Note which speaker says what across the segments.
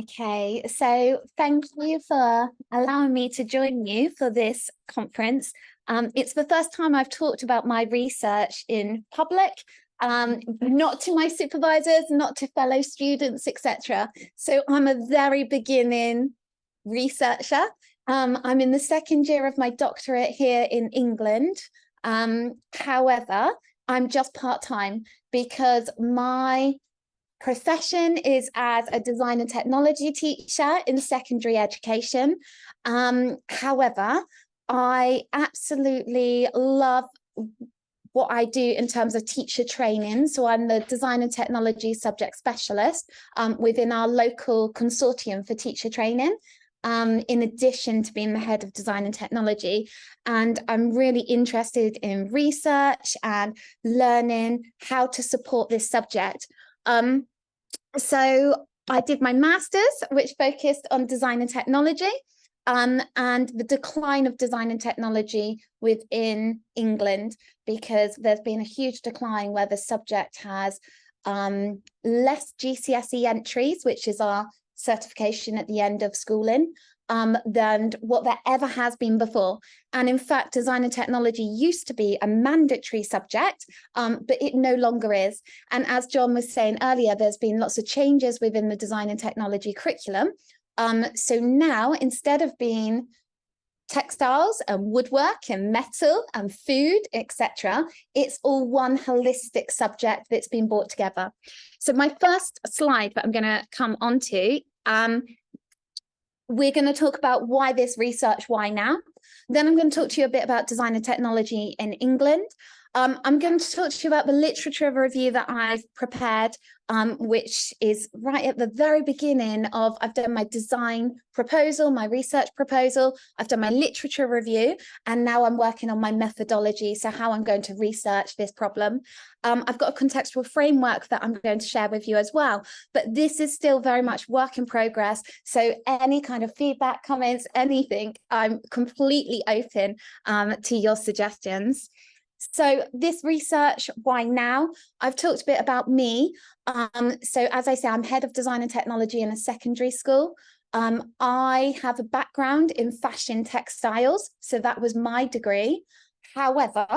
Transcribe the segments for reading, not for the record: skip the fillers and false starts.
Speaker 1: Okay, so thank you for allowing me to join you for this conference. It's the first time I've talked about my research in public, not to my supervisors, not to fellow students, etc. So I'm a very beginning researcher. I'm in the second year of my doctorate here in England. However, I'm just part-time because my profession is as a design and technology teacher in secondary education. However, I absolutely love what I do in terms of teacher training. So I'm the design and technology subject specialist within our local consortium for teacher training. In addition to being the head of design and technology. And I'm really interested in research and learning how to support this subject. So I did my master's, which focused on design and technology, and the decline of design and technology within England, because there's been a huge decline where the subject has less GCSE entries, which is our certification at the end of schooling, than what there ever has been before. And in fact, design and technology used to be a mandatory subject, but it no longer is. And as John was saying earlier, there's been lots of changes within the design and technology curriculum. So now, instead of being textiles and woodwork and metal and food, etc., it's all one holistic subject that's been brought together. So my first slide that I'm going to come onto, we're going to talk about why this research, why now. Then I'm going to talk to you a bit about design and technology in England. I'm going to talk to you about the literature review that I've prepared, which is right at the very beginning of, I've done my design proposal, my research proposal, I've done my literature review, and now I'm working on my methodology, so how I'm going to research this problem. I've got a contextual framework that I'm going to share with you as well, but this is still very much work in progress, so any kind of feedback, comments, anything, I'm completely open to your suggestions. So this research, why now? I've talked a bit about me. So as I say, I'm head of design and technology in a secondary school. I have a background in fashion textiles, so that was my degree. However,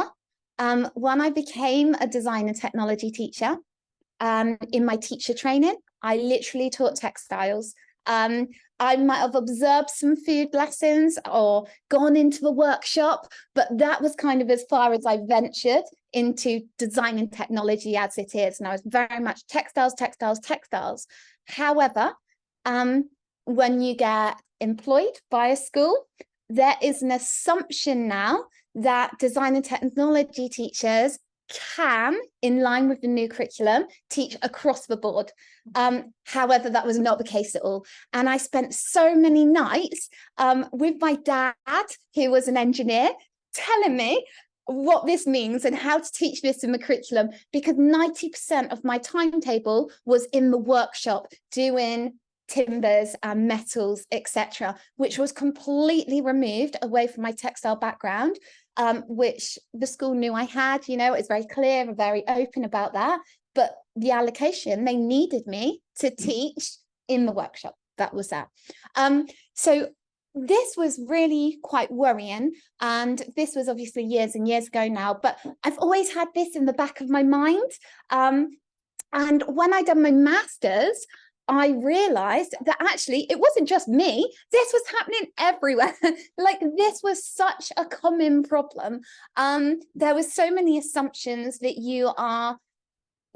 Speaker 1: when I became a design and technology teacher, in my teacher training, I literally taught textiles. I might have observed some food lessons or gone into the workshop, but that was kind of as far as I ventured into design and technology as it is. And I was very much textiles, textiles, textiles. However, when you get employed by a school, there is an assumption now that design and technology teachers can, in line with the new curriculum, teach across the board. However, that was not the case at all. And I spent so many nights with my dad, who was an engineer, telling me what this means and how to teach this in the curriculum, because 90% of my timetable was in the workshop doing timbers and metals, etc., which was completely removed away from my textile background, which the school knew I had. You know, it's very clear and very open about that. But the allocation, they needed me to teach in the workshop. That was that. So this was really quite worrying. And this was obviously years and years ago now, but I've always had this in the back of my mind. And when I done my master's, I realized that actually it wasn't just me. This was happening everywhere. Like, this was such a common problem. There were so many assumptions that you are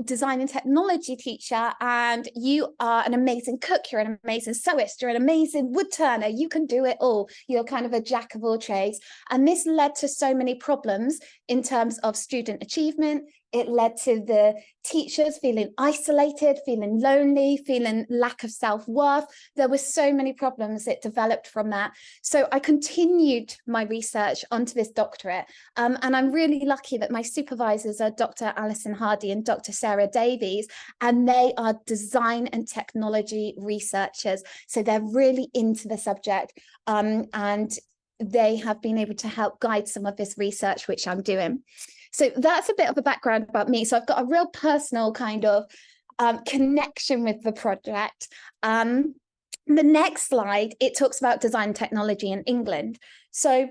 Speaker 1: design and technology teacher and you are an amazing cook, you're an amazing sewist, you're an amazing wood turner, you can do it all, you're kind of a jack of all trades. And this led to so many problems in terms of student achievement. It led to the teachers feeling isolated, feeling lonely, feeling lack of self-worth. There were so many problems that developed from that. So I continued my research onto this doctorate. And I'm really lucky that my supervisors are Dr. Alison Hardy and Dr. Sarah Davies, and they are design and technology researchers. So they're really into the subject, and they have been able to help guide some of this research, which I'm doing. So that's a bit of a background about me. So I've got a real personal kind of connection with the project. The next slide, it talks about design technology in England. So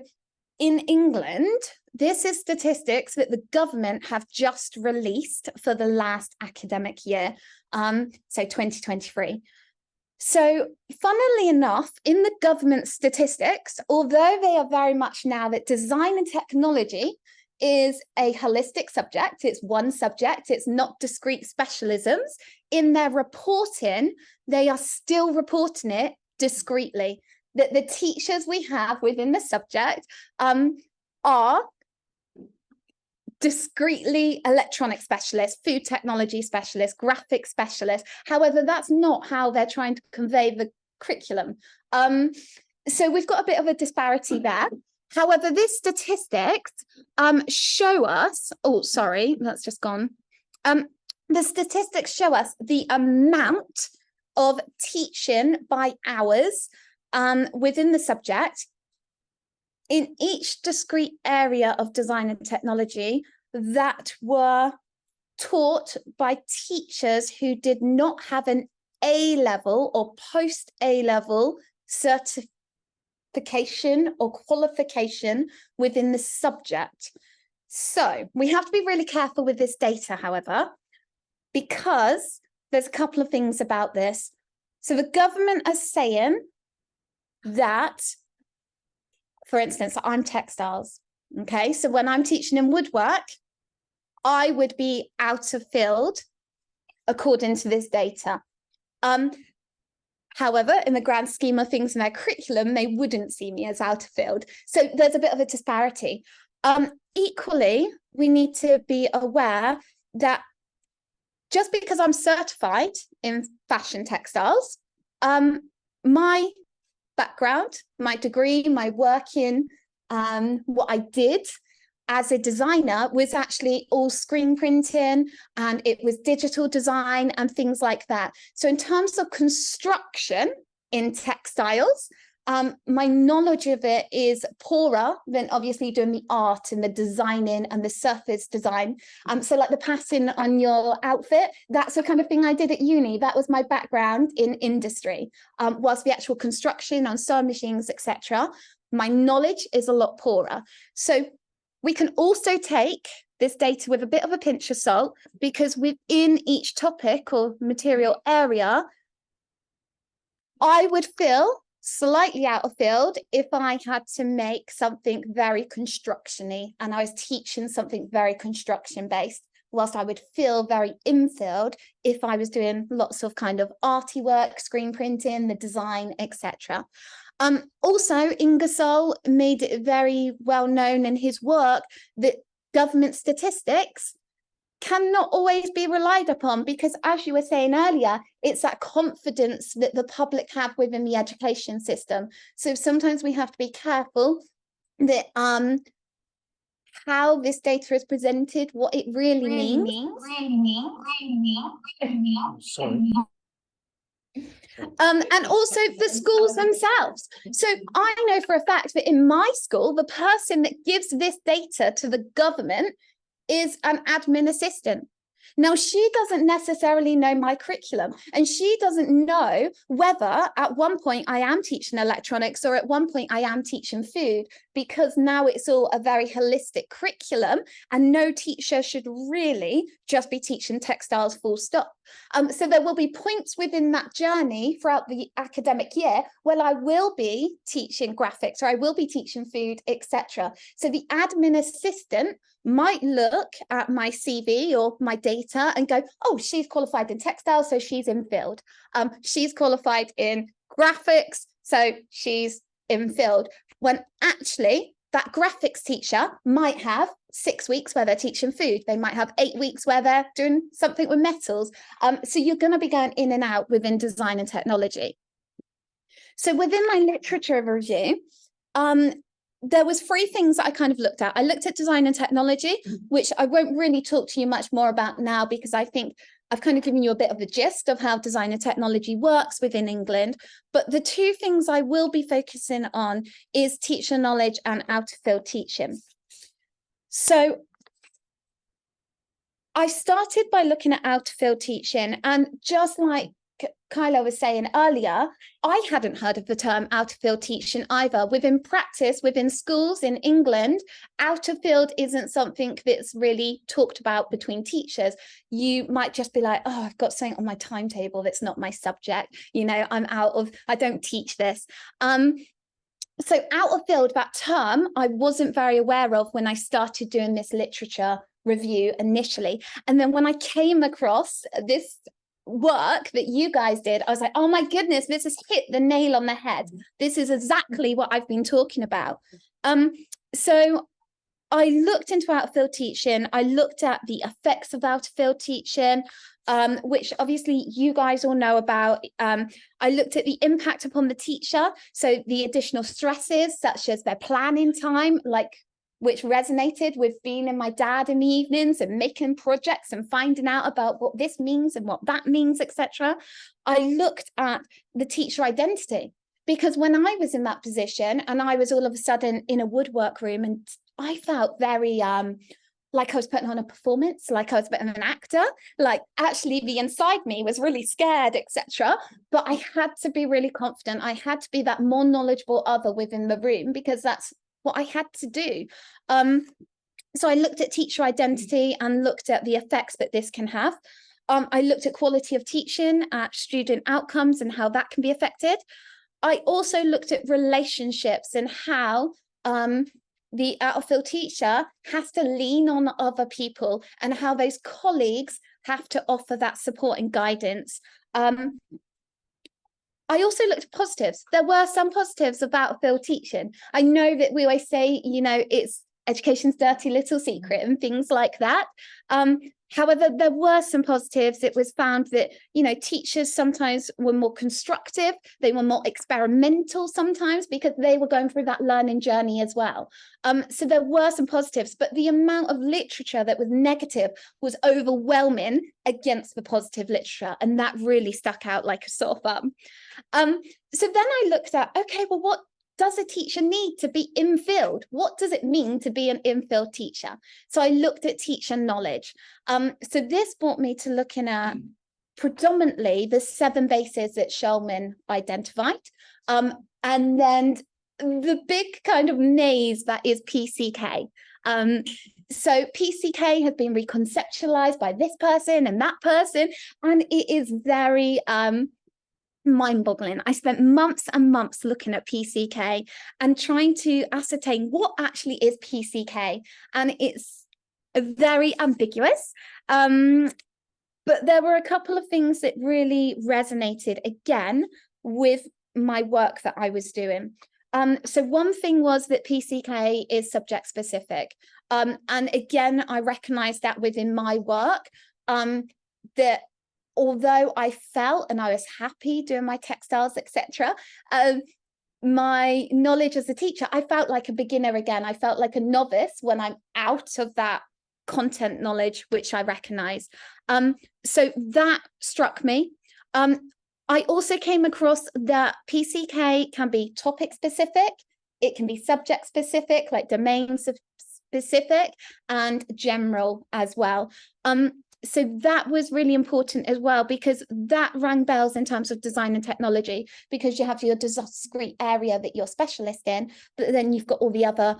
Speaker 1: in England, this is statistics that the government have just released for the last academic year, so 2023. So funnily enough, in the government statistics, although they are very much now that design and technology is a holistic subject, it's one subject, it's not discrete specialisms, in their reporting, they are still reporting it discretely. That the teachers we have within the subject are discretely electronic specialists, food technology specialists, graphic specialists. However, that's not how they're trying to convey the curriculum. So we've got a bit of a disparity there. However, these statistics show us, oh, sorry, that's just gone. The statistics show us the amount of teaching by hours within the subject in each discrete area of design and technology that were taught by teachers who did not have an A-level or post-A-level certification or qualification within the subject. So we have to be really careful with this data, however, because there's a couple of things about this. So the government are saying that, for instance, I'm textiles, okay? So when I'm teaching in woodwork, I would be out of field according to this data. However, in the grand scheme of things in their curriculum, they wouldn't see me as out of field. So there's a bit of a disparity. Equally, we need to be aware that just because I'm certified in fashion textiles, my background, my degree, my work in what I did as a designer was actually all screen printing, and it was digital design and things like that. So in terms of construction in textiles, my knowledge of it is poorer than obviously doing the art and the designing and the surface design. So like the passing on your outfit, that's the kind of thing I did at uni. That was my background in industry. Whilst the actual construction on sewing machines, etc., my knowledge is a lot poorer. So we can also take this data with a bit of a pinch of salt, because within each topic or material area, I would feel slightly out of field if I had to make something very construction-y and I was teaching something very construction based, whilst I would feel very in field if I was doing lots of kind of arty work, screen printing, the design, etc. Also, Ingersoll made it very well known in his work that government statistics cannot always be relied upon, because as you were saying earlier, it's that confidence that the public have within the education system. So sometimes we have to be careful that how this data is presented, what it really means.
Speaker 2: Sorry.
Speaker 1: And also the schools themselves. So I know for a fact that in my school, the person that gives this data to the government is an admin assistant. Now, she doesn't necessarily know my curriculum, and she doesn't know whether at one point I am teaching electronics or at one point I am teaching food, because now it's all a very holistic curriculum and no teacher should really just be teaching textiles full stop. So there will be points within that journey throughout the academic year where I will be teaching graphics or I will be teaching food, etc. So the admin assistant might look at my CV or my data and go, oh, she's qualified in textiles, so she's in field. She's qualified in graphics, so she's in field. When actually that graphics teacher might have 6 weeks where they're teaching food. They might have 8 weeks where they're doing something with metals. So you're going to be going in and out within design and technology. So within my literature review, there was 3 things that I kind of looked at. I looked at design and technology, which I won't really talk to you much more about now, because I think I've kind of given you a bit of a gist of how design and technology works within England. But the 2 things I will be focusing on is teacher knowledge and out-of-field teaching. So I started by looking at out-of-field teaching, and just like Kyla was saying earlier, I hadn't heard of the term out of field teaching either. Within practice, within schools in England, out of field isn't something that's really talked about between teachers. You might just be like, oh, I've got something on my timetable that's not my subject. You know, I don't teach this. So out of field, that term, I wasn't very aware of when I started doing this literature review initially. And then when I came across this work that you guys did, I was like, oh my goodness, this has hit the nail on the head. This is exactly what I've been talking about. So I looked into out of field teaching. I looked at the effects of out of field teaching, which obviously you guys all know about. I looked at the impact upon the teacher. So the additional stresses, such as their planning time, which resonated with being in my dad in the evenings and making projects and finding out about what this means and what that means, etc. I looked at the teacher identity, because when I was in that position and I was all of a sudden in a woodwork room, and I felt very like I was putting on a performance, like I was a bit of an actor, like actually the inside me was really scared, etc. But I had to be really confident. I had to be that more knowledgeable other within the room, because that's what I had to do. So I looked at teacher identity and looked at the effects that this can have. I looked at quality of teaching, at student outcomes and how that can be affected. I also looked at relationships and how the out of field teacher has to lean on other people and how those colleagues have to offer that support and guidance. I also looked at positives. There were some positives of out of field teaching. I know that we always say, you know, it's education's dirty little secret and things like that. However, there were some positives. It was found that, you know, teachers sometimes were more constructive. They were more experimental sometimes, because they were going through that learning journey as well. So there were some positives, but the amount of literature that was negative was overwhelming against the positive literature. And that really stuck out like a sore thumb. So then I looked at, okay, well, what does a teacher need to be in field? What does it mean to be an in-field teacher? So I looked at teacher knowledge. So this brought me to looking at predominantly the 7 bases that Shulman identified. And then the big kind of maze that is PCK. So PCK has been reconceptualized by this person and that person, and it is very mind-boggling. I spent months and months looking at PCK and trying to ascertain what actually is PCK, and it's very ambiguous. But there were a couple of things that really resonated again with my work that I was doing. So one thing was that PCK is subject specific. And again, I recognized that within my work, that although I felt and I was happy doing my textiles, etc., my knowledge as a teacher, I felt like a beginner again. I felt like a novice when I'm out of that content knowledge, which I recognize. So that struck me. I also came across that PCK can be topic specific, it can be subject specific, like domain specific, and general as well. So that was really important as well, because that rang bells in terms of design and technology, because you have your discrete area that you're specialist in, but then you've got all the other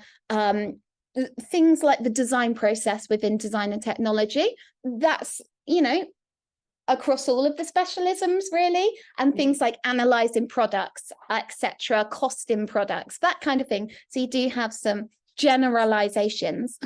Speaker 1: things like the design process within design and technology. That's, you know, across all of the specialisms really, and things like analyzing products, etc., costing products, that kind of thing. So you do have some generalizations.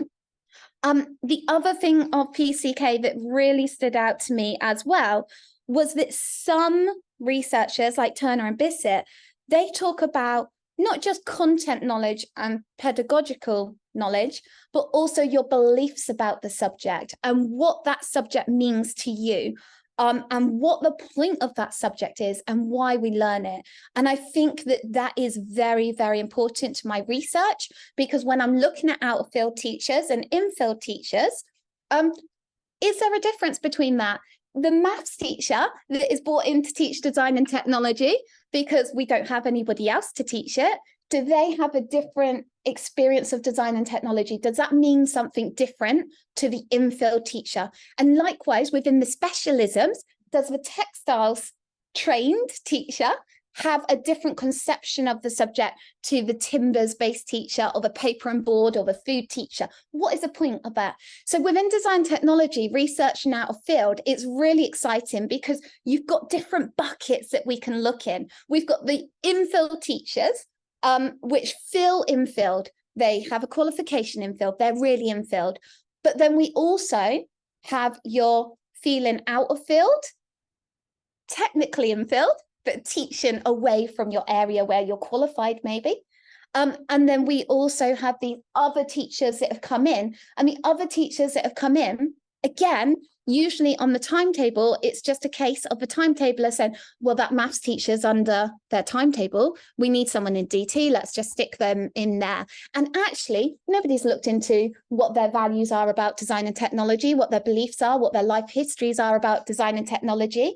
Speaker 1: The other thing of PCK that really stood out to me as well was that some researchers like Turner and Bissett, they talk about not just content knowledge and pedagogical knowledge, but also your beliefs about the subject and what that subject means to you. And what the point of that subject is and why we learn it. And I think that that is very, very important to my research, because when I'm looking at out-of-field teachers and in-field teachers, is there a difference between that? The maths teacher that is brought in to teach design and technology because we don't have anybody else to teach it, do they have a different experience of design and technology? Does that mean something different to the in-field teacher? And likewise, within the specialisms, does the textiles trained teacher have a different conception of the subject to the timbers-based teacher or the paper and board or the food teacher. What is the point of that? So within design technology, research and out of field, it's really exciting because you've got different buckets that we can look in. We've got the in-field teachers, which fill in-field. They have a qualification in-field. They're really in-field. But then we also have your feeling out of field, technically in-field, but teaching away from your area where you're qualified maybe. And then we also have the other teachers that have come in, and the other teachers that have come in, again, usually on the timetable, it's just a case of the timetabler saying, well, that maths teacher's under their timetable. We need someone in DT. Let's just stick them in there. And actually, nobody's looked into what their values are about design and technology, what their beliefs are, what their life histories are about design and technology.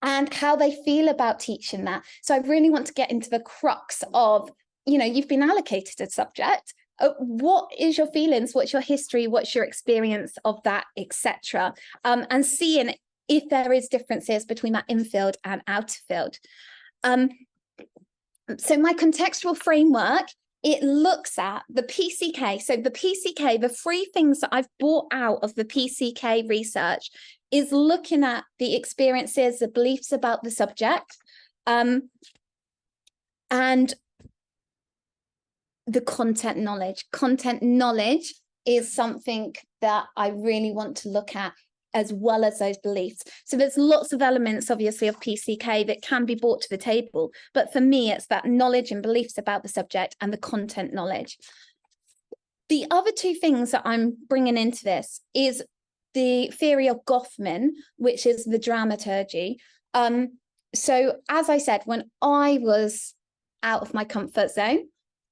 Speaker 1: And how they feel about teaching that. So I really want to get into the crux of, you know, you've been allocated a subject. What is your feelings? What's your history? What's your experience of that, etc. And seeing if there is differences between that in-field and out-of-field. So my contextual framework, it looks at the PCK. So the PCK, the 3 things that I've brought out of the PCK research is looking at the experiences, the beliefs about the subject, and the content knowledge. Content knowledge is something that I really want to look at, as well as those beliefs. So there's lots of elements, obviously, of PCK that can be brought to the table. But for me, it's that knowledge and beliefs about the subject and the content knowledge. The other 2 things that I'm bringing into this is the theory of Goffman, which is the dramaturgy. So as I said, when I was out of my comfort zone,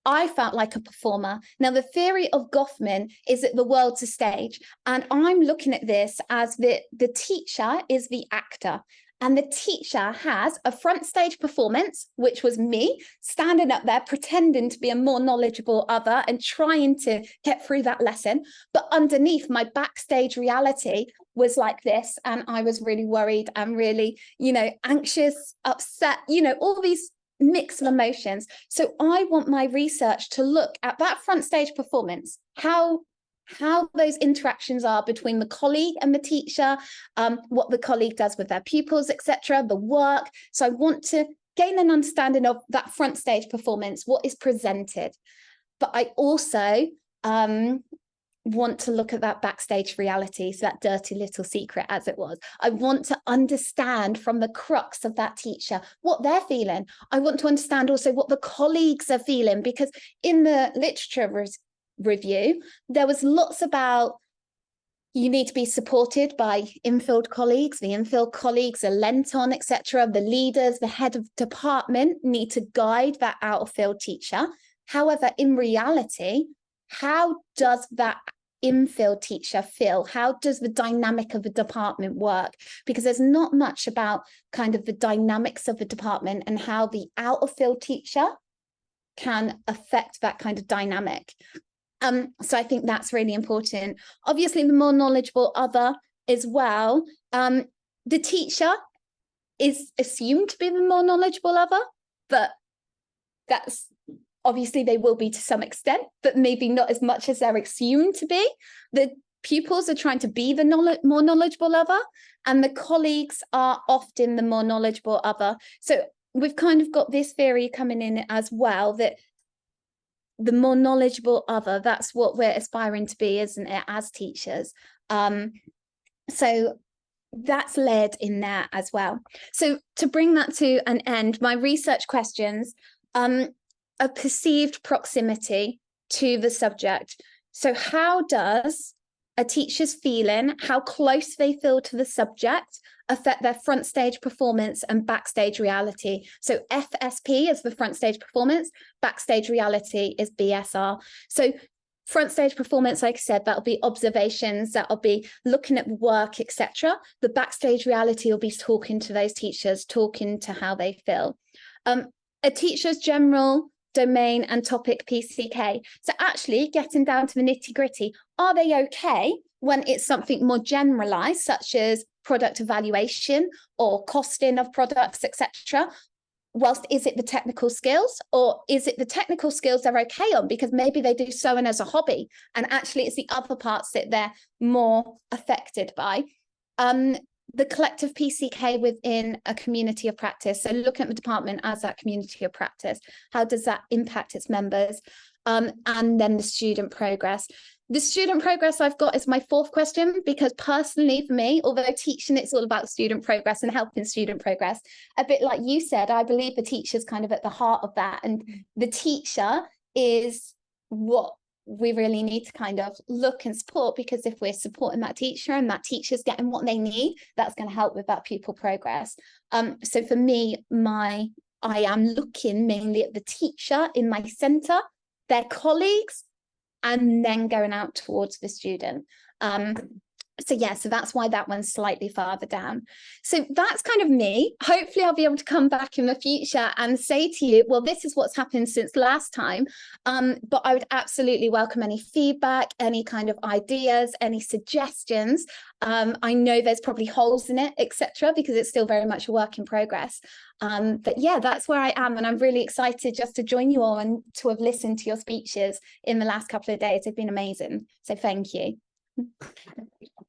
Speaker 1: I felt like a performer. Now, the theory of Goffman is that the world's a stage, and I'm looking at this as the teacher is the actor. And the teacher has a front stage performance, which was me standing up there pretending to be a more knowledgeable other and trying to get through that lesson. But underneath, my backstage reality was like this. And I was really worried and really, you know, anxious, upset, you know, all these mix of emotions. So I want my research to look at that front stage performance, how those interactions are between the colleague and the teacher, what the colleague does with their pupils, etc., the work. So I want to gain an understanding of that front stage performance, what is presented. But I also want to look at that backstage reality, so that dirty little secret, as it was. I want to understand from the crux of that teacher what they're feeling. I want to understand also what the colleagues are feeling, because in the literature review, there was lots about you need to be supported by in-field colleagues. The in-field colleagues are lent on, etc. The leaders, the head of department need to guide that out-of-field teacher. However, in reality, how does that in-field teacher feel? How does the dynamic of the department work? Because there's not much about kind of the dynamics of the department and how the out-of-field teacher can affect that kind of dynamic. So I think that's really important. Obviously, the more knowledgeable other as well. The teacher is assumed to be the more knowledgeable other, but that's obviously they will be to some extent, but maybe not as much as they're assumed to be. The pupils are trying to be the more knowledgeable other, and the colleagues are often the more knowledgeable other. So we've kind of got this theory coming in as well, that the more knowledgeable other, that's what we're aspiring to be, isn't it, as teachers? So that's led in there as well. So to bring that to an end, my research questions, a perceived proximity to the subject. So how does a teacher's feeling, how close they feel to the subject, affect their front stage performance and backstage reality? So FSP is the front stage performance, backstage reality is BSR. So front stage performance, like I said, that'll be observations, that'll be looking at work, etc. The backstage reality will be talking to those teachers, talking to how they feel. A teacher's general domain and topic PCK. So actually getting down to the nitty gritty, are they okay when it's something more generalized, such as product evaluation or costing of products, etc. Whilst is it the technical skills, or is it the technical skills they're okay on because maybe they do sewing as a hobby and actually it's the other parts that they're more affected by. The collective PCK within a community of practice. So looking at the department as that community of practice, how does that impact its members? And then the student progress. The student progress I've got is my fourth question, because personally for me, although teaching, it's all about student progress and helping student progress. A bit like you said, I believe the teacher's kind of at the heart of that. And the teacher is what we really need to kind of look and support, because if we're supporting that teacher and that teacher's getting what they need, that's going to help with that pupil progress. So for me, I am looking mainly at the teacher in my centre, their colleagues, and then going out towards the student. So yeah, so that's why that one's slightly farther down. So that's kind of me. Hopefully I'll be able to come back in the future and say to you, well, this is what's happened since last time. But I would absolutely welcome any feedback, any kind of ideas, any suggestions. I know there's probably holes in it, etc., because it's still very much a work in progress. But yeah, that's where I am. And I'm really excited just to join you all and to have listened to your speeches in the last couple of days. They've been amazing. So thank you.